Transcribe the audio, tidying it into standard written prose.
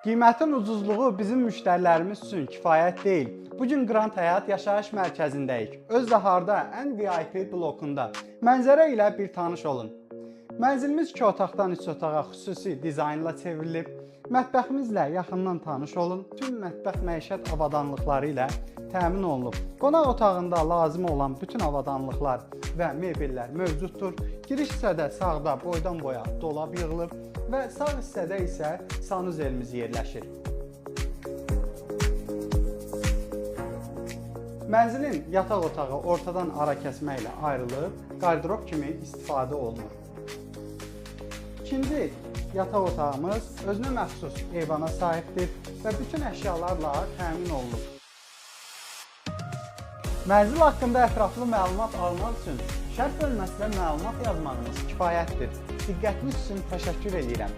Qiymətin ucuzluğu bizim müştərilərimiz üçün kifayət deyil. Bugün Grand Həyat yaşayış mərkəzindəyik. Özdə harda? Ən VIP blokunda. Mənzərə ilə bir tanış olun. Mənzilimiz 2 otaqdan 3 otağa xüsusi dizaynla çevrilib. Mətbəximizlə yaxından tanış olun. Tüm mətbəx məişət avadanlıqları ilə təmin olunub. Qonaq otağında lazım olan bütün avadanlıqlar və mebellər mövcuddur. Giriş hissədə sağda boydan boya dolab yığılıb və sağ hissədə isə sanuzelimiz yerləşir. Mənzilin yataq otağı ortadan ara kəsmə ilə ayrılıb, qardirob kimi istifadə olunur. İkinci yataq otağımız özünə məxsus eyvana sahibdir və bütün əşyalarla təmin olunub. Mənzil haqqında ətraflı məlumat almaq üçün şərh bölməsinə məlumat yazmağınız kifayətdir. Diqqətiniz üçün təşəkkür edirəm.